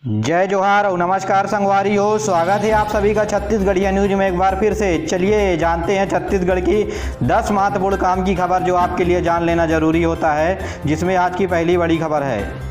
जय जोहार और नमस्कार संगवारी हो। स्वागत है आप सभी का छत्तीसगढ़िया न्यूज में एक बार फिर से। चलिए जानते हैं छत्तीसगढ़ की 10 महत्वपूर्ण काम की खबर जो आपके लिए जान लेना जरूरी होता है, जिसमें आज की पहली बड़ी खबर है।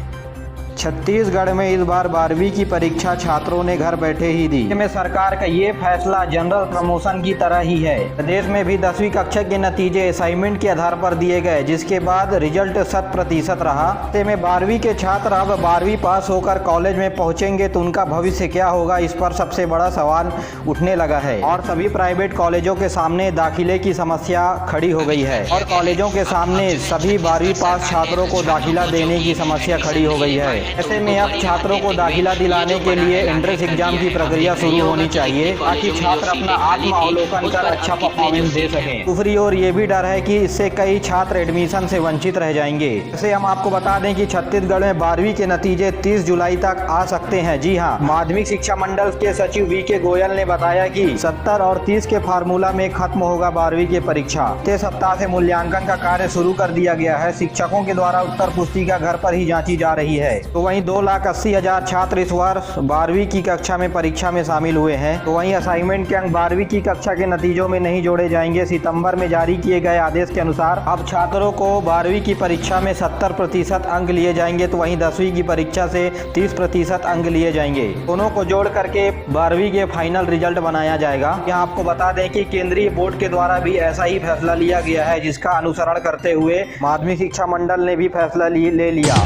छत्तीसगढ़ में इस बार 12वीं की परीक्षा छात्रों ने घर बैठे ही दी। में सरकार का ये फैसला जनरल प्रमोशन की तरह ही है। प्रदेश में भी 10वीं कक्षा के नतीजे असाइनमेंट के आधार पर दिए गए, जिसके बाद रिजल्ट 100% रहा। ऐसे में 12वीं के छात्र अब 12वीं पास होकर कॉलेज में पहुंचेंगे तो उनका भविष्य क्या होगा, इस पर सबसे बड़ा सवाल उठने लगा है। और सभी प्राइवेट कॉलेजों के सामने दाखिले की समस्या खड़ी हो गई है और कॉलेजों के सामने सभी 12वीं पास छात्रों को दाखिला देने की समस्या खड़ी हो गई है। ऐसे में अब छात्रों को दाखिला दिलाने के लिए एंट्रेंस एग्जाम की प्रक्रिया शुरू होनी चाहिए ताकि छात्र अपना आत्म अवलोकन कर अच्छा परफॉर्मेंस दे सकें। दूसरी ओर ये भी डर है कि इससे कई छात्र एडमिशन से वंचित रह जाएंगे। जैसे हम आपको बता दें कि छत्तीसगढ़ में 12वीं के नतीजे 30 जुलाई तक आ सकते हैं। जी हाँ, माध्यमिक शिक्षा मंडल के सचिव वी.के. गोयल ने बताया कि 70 और 30 के फार्मूला में खत्म होगा 12वीं की परीक्षा। इस सप्ताह से मूल्यांकन का कार्य शुरू कर दिया गया है। शिक्षकों के द्वारा उत्तर पुस्तिका घर पर ही जांची जा रही है। तो वहीं 2,80,000 छात्र इस वर्ष 12वीं की कक्षा में परीक्षा में शामिल हुए हैं। तो वहीं असाइनमेंट के अंक 12वीं की कक्षा के नतीजों में नहीं जोड़े जाएंगे। सितंबर में जारी किए गए आदेश के अनुसार अब छात्रों को 12वीं की परीक्षा में 70% अंक लिए जाएंगे, तो वहीं 10वीं की परीक्षा से 30% अंक लिए जाएंगे। दोनों को जोड़ करके 12वीं के फाइनल रिजल्ट बनाया जाएगा। यहाँ आपको बता दें कि केंद्रीय बोर्ड के द्वारा भी ऐसा ही फैसला लिया गया है, जिसका अनुसरण करते हुए माध्यमिक शिक्षा मंडल ने भी फैसला ले लिया।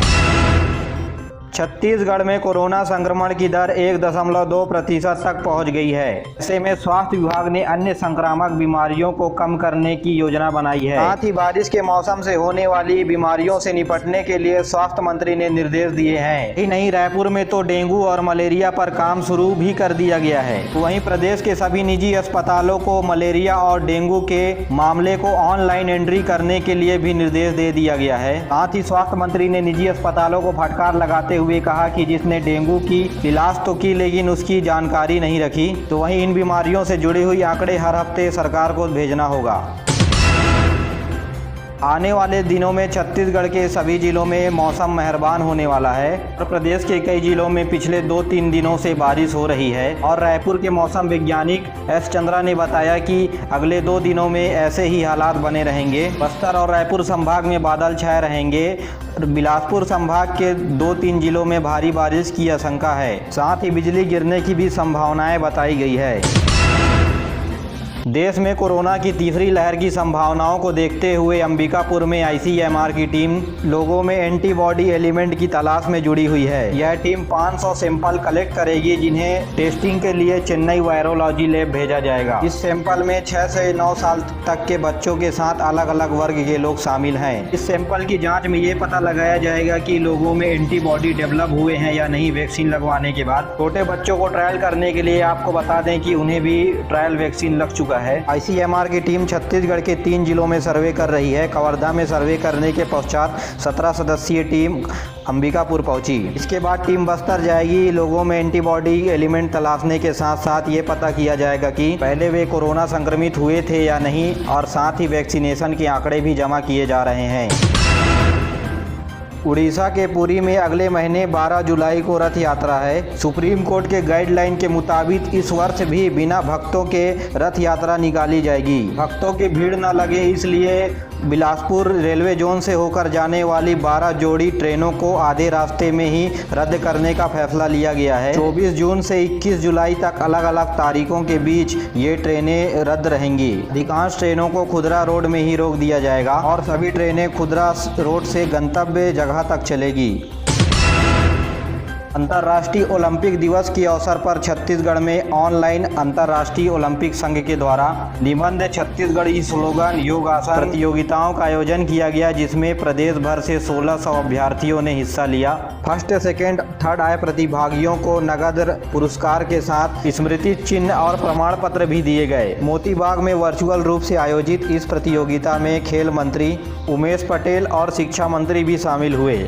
छत्तीसगढ़ में कोरोना संक्रमण की दर 1.2% तक पहुंच गई है। ऐसे में स्वास्थ्य विभाग ने अन्य संक्रामक बीमारियों को कम करने की योजना बनाई है। साथ ही बारिश के मौसम से होने वाली बीमारियों से निपटने के लिए स्वास्थ्य मंत्री ने निर्देश दिए हैं। ही नहीं, रायपुर में तो डेंगू और मलेरिया पर काम शुरू भी कर दिया गया है। वहीं प्रदेश के सभी निजी अस्पतालों को मलेरिया और डेंगू के मामले को ऑनलाइन एंट्री करने के लिए भी निर्देश दे दिया गया है। साथ ही स्वास्थ्य मंत्री ने निजी अस्पतालों को फटकार लगाते हुए कहा कि जिसने डेंगू की इलाज तो की लेकिन उसकी जानकारी नहीं रखी, तो वहीं इन बीमारियों से जुड़ी हुई आंकड़े हर हफ्ते सरकार को भेजना होगा। आने वाले दिनों में छत्तीसगढ़ के सभी जिलों में मौसम मेहरबान होने वाला है और प्रदेश के कई जिलों में पिछले 2-3 दिनों से बारिश हो रही है। और रायपुर के मौसम वैज्ञानिक एस चंद्रा ने बताया कि अगले 2 दिनों में ऐसे ही हालात बने रहेंगे। बस्तर और रायपुर संभाग में बादल छाए रहेंगे। बिलासपुर संभाग के 2-3 जिलों में भारी बारिश की आशंका है। साथ ही बिजली गिरने की भी संभावनाएं बताई गई है। देश में कोरोना की तीसरी लहर की संभावनाओं को देखते हुए अंबिकापुर में आईसीएमआर की टीम लोगों में एंटीबॉडी एलिमेंट की तलाश में जुड़ी हुई है। यह टीम 500 सैंपल कलेक्ट करेगी, जिन्हें टेस्टिंग के लिए चेन्नई वायरोलॉजी लैब भेजा जाएगा। इस सैंपल में 6 से 9 साल तक के बच्चों के साथ अलग अलग वर्ग के लोग शामिल हैं। इस सैंपल की जाँच में ये पता लगाया जाएगा कि लोगों में एंटीबॉडी डेवलप हुए हैं या नहीं वैक्सीन लगवाने के बाद। छोटे बच्चों को ट्रायल करने के लिए आपको बता दें कि उन्हें भी ट्रायल वैक्सीन लग चुका है। आईसीएमआर की टीम छत्तीसगढ़ के 3 जिलों में सर्वे कर रही है। कवर्धा में सर्वे करने के पश्चात 17 सदस्यीय टीम अंबिकापुर पहुंची। इसके बाद टीम बस्तर जाएगी। लोगों में एंटीबॉडी एलिमेंट तलाशने के साथ साथ ये पता किया जाएगा कि पहले वे कोरोना संक्रमित हुए थे या नहीं, और साथ ही वैक्सीनेशन के आंकड़े भी जमा किए जा रहे हैं। उड़ीसा के पुरी में अगले महीने 12 जुलाई को रथ यात्रा है। सुप्रीम कोर्ट के गाइडलाइन के मुताबिक इस वर्ष भी बिना भक्तों के रथ यात्रा निकाली जाएगी। भक्तों की भीड़ न लगे इसलिए बिलासपुर रेलवे जोन से होकर जाने वाली 12 जोड़ी ट्रेनों को आधे रास्ते में ही रद्द करने का फैसला लिया गया है। 24 जून से 21 जुलाई तक अलग अलग तारीखों के बीच ये ट्रेनें रद्द रहेंगी। अधिकांश ट्रेनों को खुदरा रोड में ही रोक दिया जाएगा और सभी ट्रेनें खुदरा रोड से गंतव्य जगह तक चलेगी। अंतर्राष्ट्रीय ओलंपिक दिवस के अवसर पर छत्तीसगढ़ में ऑनलाइन अंतर्राष्ट्रीय ओलंपिक संघ के द्वारा निबंध छत्तीसगढ़ी स्लोगन योगासन प्रतियोगिताओं का आयोजन किया गया, जिसमें प्रदेश भर से 1600 अभ्यर्थियों ने हिस्सा लिया। फर्स्ट, सेकेंड, थर्ड आए प्रतिभागियों को नगद पुरस्कार के साथ स्मृति चिन्ह और प्रमाण पत्र भी दिए गए। मोतीबाग में वर्चुअल रूप से आयोजित इस प्रतियोगिता में खेल मंत्री उमेश पटेल और शिक्षा मंत्री भी शामिल हुए।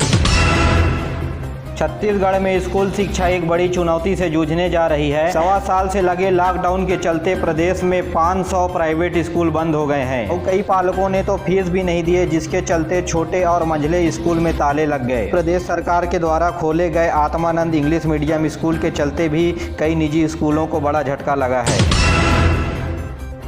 छत्तीसगढ़ में स्कूल शिक्षा एक बड़ी चुनौती से जूझने जा रही है। 1.25 साल से लगे लॉकडाउन के चलते प्रदेश में 500 प्राइवेट स्कूल बंद हो गए हैं और कई पालकों ने तो फीस भी नहीं दिए, जिसके चलते छोटे और मंझले स्कूल में ताले लग गए। प्रदेश सरकार के द्वारा खोले गए आत्मानंद इंग्लिश मीडियम स्कूल के चलते भी कई निजी स्कूलों को बड़ा झटका लगा है।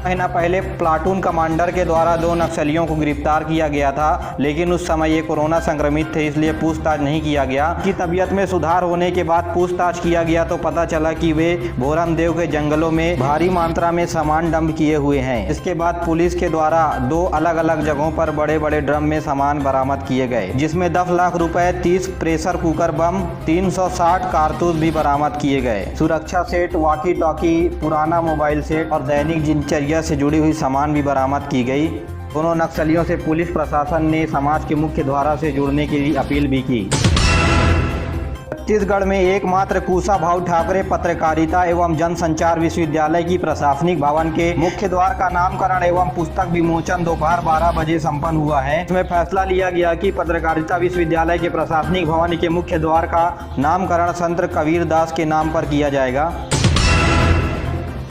महीना पहले प्लाटून कमांडर के द्वारा 2 नक्सलियों को गिरफ्तार किया गया था, लेकिन उस समय ये कोरोना संक्रमित थे, इसलिए पूछताछ नहीं किया गया। कि तबीयत में सुधार होने के बाद पूछताछ किया गया तो पता चला कि वे भोरमदेव के जंगलों में भारी मात्रा में सामान डंप किए हुए हैं। इसके बाद पुलिस के द्वारा 2 अलग अलग जगहों पर बड़े बड़े ड्रम में सामान बरामद किए गए, जिसमें 10 लाख रुपए, 30 प्रेशर कुकर बम, 360 कारतूस भी बरामद किए गए। सुरक्षा सेट, वॉकी टॉकी, पुराना मोबाइल सेट और दैनिक दिनचर्या से जुड़ी हुई सामान भी बरामद की गई। दोनों नक्सलियों से पुलिस प्रशासन ने समाज के मुख्य धारा से जुड़ने की अपील भी की। छत्तीसगढ़ में एकमात्र कुशाभाऊ ठाकरे पत्रकारिता एवं जनसंचार विश्वविद्यालय की प्रशासनिक भवन के मुख्य द्वार का नामकरण एवं पुस्तक विमोचन दोपहर 12 बजे संपन्न हुआ है। इसमें फैसला लिया गया कि पत्रकारिता विश्वविद्यालय के प्रशासनिक भवन के मुख्य द्वार का नामकरण संत कबीर दास के नाम पर किया जाएगा।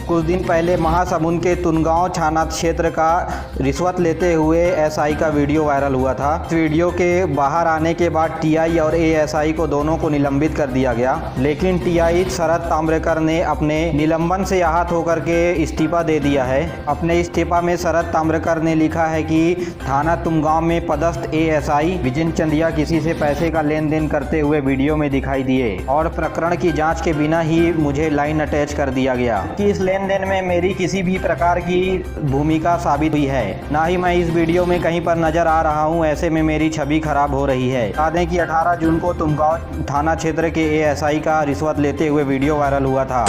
कुछ दिन पहले महासमुंद के तुनगांव थाना क्षेत्र का रिश्वत लेते हुए एसआई का वीडियो वायरल हुआ था। इस वीडियो के बाहर आने के बाद टीआई और एएसआई को दोनों को निलंबित कर दिया गया, लेकिन टीआई शरद ताम्रकर ने अपने निलंबन से आहत होकर के इस्तीफा दे दिया है। अपने इस्तीफा में शरद ताम्रकर ने लिखा है कि थाना तुनगांव में पदस्थ एएसआई विजिन चंदिया किसी से पैसे का लेन देन करते हुए वीडियो में दिखाई दिए और प्रकरण की जाँच के बिना ही मुझे लाइन अटैच कर दिया गया कि इस लेन देन में मेरी किसी भी प्रकार की भूमिका साबित हुई है, ना ही मैं इस वीडियो में कहीं पर नजर आ रहा हूं। ऐसे में मेरी छवि खराब हो रही है। बता दें कि 18 जून को तुमगांव थाना क्षेत्र के एएसआई का रिश्वत लेते हुए वीडियो वायरल हुआ था।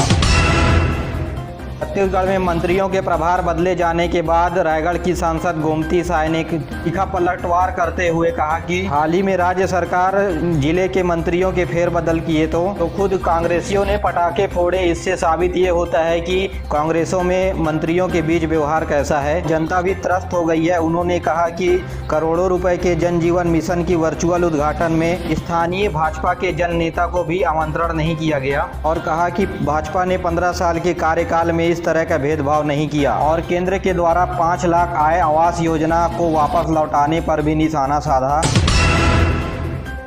छत्तीसगढ़ में मंत्रियों के प्रभार बदले जाने के बाद रायगढ़ की सांसद गोमती साय ने तीखा पलटवार करते हुए कहा कि हाल ही में राज्य सरकार जिले के मंत्रियों के फेरबदल किए तो खुद कांग्रेसियों ने पटाखे फोड़े। इससे साबित ये होता है कि कांग्रेसों में मंत्रियों के बीच व्यवहार कैसा है। जनता भी त्रस्त हो गई है। उन्होंने कहा कि करोड़ों रुपए के जन जीवन मिशन की वर्चुअल उद्घाटन में स्थानीय भाजपा के जन नेता को भी आमंत्रण नहीं किया गया और कहा कि भाजपा ने 15 साल के कार्यकाल में इस तरह का भेदभाव नहीं किया और केंद्र के द्वारा 5 लाख आय आवास योजना को वापस लौटाने पर भी निशाना साधा।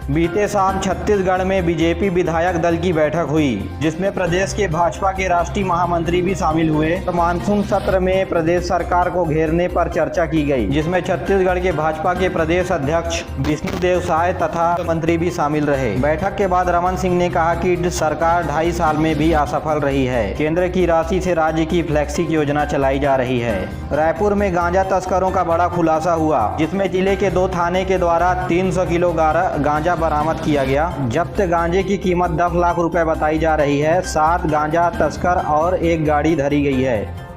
बीते शाम छत्तीसगढ़ में बीजेपी विधायक दल की बैठक हुई, जिसमें प्रदेश के भाजपा के राष्ट्रीय महामंत्री भी शामिल हुए। तो मानसून सत्र में प्रदेश सरकार को घेरने पर चर्चा की गई, जिसमें छत्तीसगढ़ के भाजपा के प्रदेश अध्यक्ष विष्णुदेव साय तथा मंत्री भी शामिल रहे। बैठक के बाद रमन सिंह ने कहा कि सरकार 2.5 साल में भी असफल रही है। केंद्र की राशि से राज्य की फ्लैक्सी योजना चलाई जा रही है। रायपुर में गांजा तस्करों का बड़ा खुलासा हुआ, जिसमें जिले के 2 थाने के द्वारा 300 किलो गांजा बरामद किया गया। जब्त गांजे की कीमत 10 लाख रुपए बताई जा रही है। 7 गांजा तस्कर और 1 गाड़ी धरी गई है।